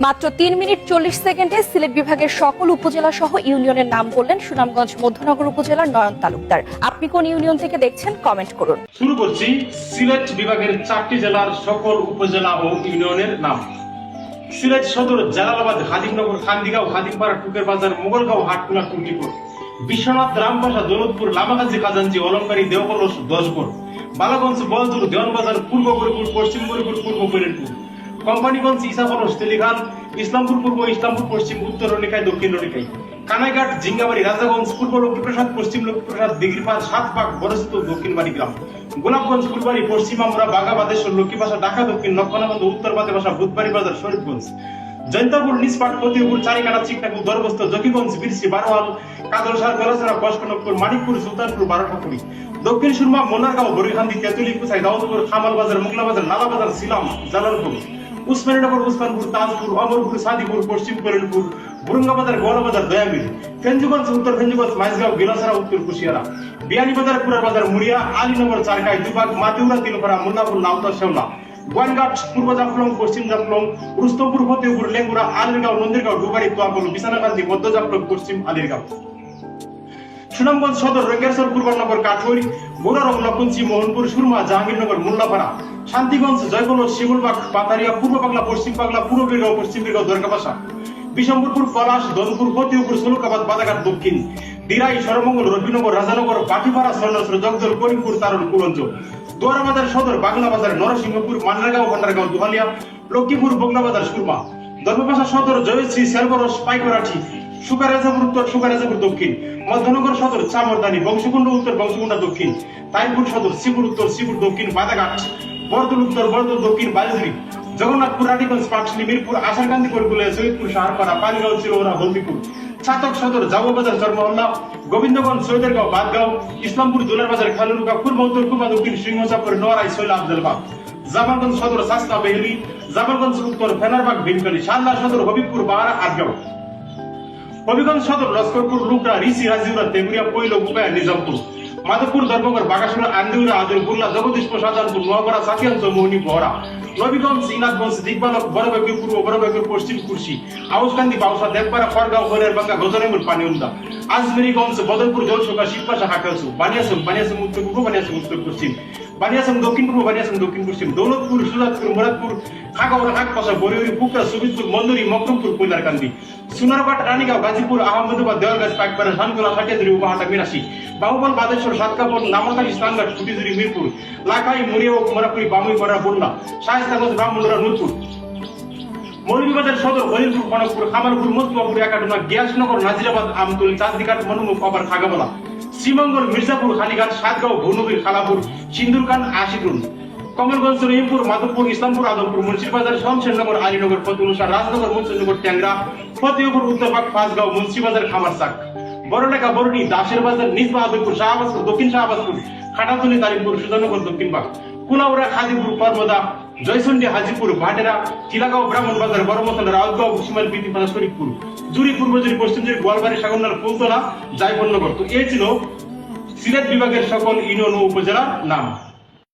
মাত্র ৩ মিনিট ৪০ সেকেন্ডে সিলেট বিভাগের সকল উপজেলা সহ ইউনিয়নের নাম বললেন সুনামগঞ্জ মধ্যনগর উপজেলার নয়ন তালুকদার। আপনি কোন ইউনিয়ন থেকে দেখছেন কমেন্ট করুন। শুরু করছি সিলেট বিভাগের 4টি জেলার সকল উপজেলা ও ইউনিয়নের নাম। সিলেট সদর জালালাবাদ, হাজিমনগর, খান্দিগাঁও, হাজিমপাড়া, টুকের বাজার, মোগলগাঁও, হাটকুলা, টুঙ্গিপুর, বিশ্বনাথ, রামপাশা, দৌলতপুর, লামাগাজী, খাজাঞ্চি, অলঙ্কারী, দেওকলস, দশপুর, বালাগঞ্জ, বলদুর, দেওয়ানবাজার, পূর্ব বরিপুর, পশ্চিম বরিপুর, পূর্ব বরিপুর, কোম্পানিগঞ্জ, ইসাফলস, তেলিখান, ইসলামপুর পূর্ব, ইসলামপুর পশ্চিম, উত্তর রনিকায়, দক্ষিণ রনিকায়, কানাইঘাট, জিঙ্গাবাড়ি, রাজাগঞ্জ, পূর্ব লক্ষ্মীপ্রসাদ, পশ্চিম লক্ষ্মীপ্রসাদ, দিঘিরপাড়, সাতপাক, বরস্ত, দক্ষিণ বাড়িগ্রাম, গোলাপগঞ্জ, ফুলবাড়ি, পশ্চিম আমরা, বাগাবাদেশ্বর, লক্ষ্মীপাশা, ঢাকা দক্ষিণ, নক্ষণাগঞ্জ, উত্তর বাদেবাসা, বুধবাড়ি বাজার, শরীফগঞ্জ, জয়ন্তপুর, নিসপাট, ফতিপুর, চারিকাটা, চিকনাপুর, দরবস্ত, জকিগঞ্জ, বিরসি, বারোয়াল, কাদলসার, গলাছড়া, কসকনকপুর, মানিকপুর, সুলতানপুর, বারোঠাকুড়ি, দক্ষিণ সুরমা, মোনারগাঁও, বরিখান্দি, তেতুলি, কুসাই, দাউদপুর, খামাল বাজার, মুগলা বাজার, নালাবাজার, সিলাম, জালালপুর, উসমানীনগর, উসমানপুর, তাজপুর, অমরপুর, সাদিপুর, পশ্চিম কল্যাণপুর, বুরুঙ্গাবাজার, গোয়ালাবাজার, দয়ামিল, ফেঞ্জুগঞ্জ, উত্তর ফেঞ্জুগঞ্জ, মাইজগাঁও, গিলাছড়া, উত্তর কুশিয়ারা, বিয়ানীবাজার, পুরার বাজার, মুড়িয়া, আলীনগর, চারকাই, দুবাগ, মাতিউরা, তিলপাড়া, মুন্নাপুর, লাউতা, শেওলা, গোয়ানঘাট, পূর্ব জাফলং, পশ্চিম জাফলং, রুস্তমপুর, ফতেপুর, লেঙ্গুরা, আলীরগাঁও, নন্দীরগাঁও, ডুবাড়ি, তোয়াপল, বিছানাকান্দি, মধ্য জাফলং, পশ্চিম আলীরগাঁও, সুনামগঞ্জ সদর, রঙ্গেশ্বর, পূর্বনগর, কাঠুই, বোরারং, নকুঞ্চি, মোহনপুর, সুরমা, জাহাঙ্গীরনগর, মোল্লাপাড়া, শান্তিগঞ্জ, জয়কলস, শিমুলবাগ, পাতারিয়া, পূর্ব পাগলা, পশ্চিম পাগলা, পূর্ব বীরগাঁও, পশ্চিম বীরগাঁও, দরগাপাশা, বিশম্বরপুর, পলাশ, দনপুর, ফতেপুর, সলুকাবাদ, বাদাঘাট দক্ষিণ, দিরাই, সরমঙ্গল, রবিনগর, রাজানগর, বাটিপাড়া, স্বর্ণস্র, জগদল, করিমপুর, তারুল, কুলঞ্জ, দোয়ারাবাজার সদর, বাংলা বাজার, নরসিংহপুর, মান্নারগাঁও, ভান্ডারগাঁও, দুহালিয়া, লক্ষ্মীপুর, বগলাবাজার, সুরমা, ধর্মপাশা সদর, জয়শ্রী, শেরগরস, পাইকরাঠি, সুকারাজাপুর উত্তর, সুকারাজাপুর দক্ষিণ, মধ্যনগর সদর, চামরদানি, বংশকুণ্ড উত্তর, বংশকুণ্ডা দক্ষিণ, তাইপুর সদর, শিবুর উত্তর, শিবুর দক্ষিণ, বাদাঘাট, বরদুল উত্তর, বরদুল দক্ষিণ, বালুজুরি, জগন্নাথপুর, রানীগঞ্জ, পাটশালী, মিরপুর, আশারকান্দি, করকুলে, সৈয়দপুর, সাহারপাড়া, পানিগাঁও, চিরোরা, হলদিপুর, ছাতক সদর, জামাবাজার, চরমহল্লা, গোবিন্দগঞ্জ, সৈয়দেরগাঁও, বাদগাঁও, ইসলামপুর, দুলারবাজার, খালুরুকা, পূর্ব উত্তর, পূর্ব দক্ষিণ, সিংহচাপুর, নোয়ারাই, শৈলা, আফজলবাগ, জামালগঞ্জ সদর, সাস্তা, বেহলি, জামালগঞ্জ উত্তর, ফেনারবাগ, ভীমখালী, শালদা সদর, হবিবপুর, বাহারা, আটগাঁও, হবিগঞ্জ সদর, লস্করপুর, লুকরা, রিসি, রাজিউরা, তেগুরিয়া, পৈল, বুকায়া, নিজামপুর, মাধবপুর, ধর্মগড়, বাগাসুরা, আন্দিউরা, আদরপুল্লা, জগদীশপুর, শাহজাহানপুর, নোয়াপাড়া, সাকিয়াঞ্চ, মোহনী, বহরা, নবীগঞ্জ, ইনাদগঞ্জ, দিগবালক, বড়বাইপুর পূর্ব, বাইপুর পশ্চিম, কুর্শি, আউসকান্দি, বাউসা, দেবপাড়া, খড়গাঁও, হরিয়ারবাঙ্গা, গজনেমুর, পানিউন্দা, আজমেরিগঞ্জ, বদরপুর, জলসোকা, শিবপাশা, হাকালসু, বানিয়াসম, বানিয়াসম উত্তর পূর্ব, বানিয়াসম উত্তর পশ্চিম, বানিয়াসম দক্ষিণ পূর্ব, বানিয়াসম দক্ষিণ পশ্চিম, দৌলতপুর, সুজাতপুর, মুরাদপুর, খাগাওড়া, হাকপাশা, বরিউরি, পুকরা, সুবিদপুর, মন্দুরি, মকরমপুর, কৈলারকান্দি, সুনারঘাট, রানীগাঁও, গাজীপুর, আহমেদাবাদ, দেওয়ারগাছ, পাইকপাড়া, শানকোলা, হাটিয়াজুরি, উপাহাটা, মিরাশি, বাহুবল, বাদেশ্বর, সাতকাপুর, নামখালী, স্থানঘাট, ফুটিজুরি, মিরপুর, লাখাই, মুড়িয়া, কুমারাপুরি, বামুইপাড়া, বন্যা, শায়েস্তাগঞ্জ, ব্রাহ্মণরা, নূরপুর, মৌলভীবাজার সদর, হরিপুর, খনকপুর, খামারপুর, মতুয়াপুর, একাডুনা, গিয়াসনগর, নাজিরাবাদ, আমতুল, চাঁদদিঘাট, মনুমুখ, আবার খাগাবলা, শ্রীমঙ্গল, মির্জাপুর, হালিঘাট, সাতগাঁও, ভৌনবীর, খালাপুর, সিন্দুরকান, আশিকুন, কমলগঞ্জ, রহিমপুর, মাধবপুর, ইসলামপুর, আদমপুর, মুন্সিবাজার, শমশেরনগর, আলীনগর, ফতেউন্নেসা, রাজনগর, মুন্সিনগর, ট্যাংরা, ফতেহপুর, উত্তরবাগ, ফাঁসগাঁও, মুন্সিবাজার, খামারসাক, বড়লেখা, বরণী, দাসের বাজার, নিজবা, আদমপুর, শাহবাজপুর, দক্ষিণ শাহবাজপুর, খাটাতলি, তারিমপুর, সুজানগর, দক্ষিণবাগ, কুলাউড়া, খাদিপুর, কর্মদা, জয়সন্ডি, হাজিপুর, ভাটেরা, চিলাগাঁও, ব্রাহ্মণবাজার, বড়মতলা, রাউতগাঁও, শিমাল, পিতিপাড়া, শরীফপুর, জুরি, পূর্বজুরি, পশ্চিমজুরি, গোয়ালবাড়ি, সাগরনাল, ফুলতলা, জায়বন্নগর। তো এই ছিল সিলেট বিভাগের সকল ইউনিয়ন ও উপজেলার নাম।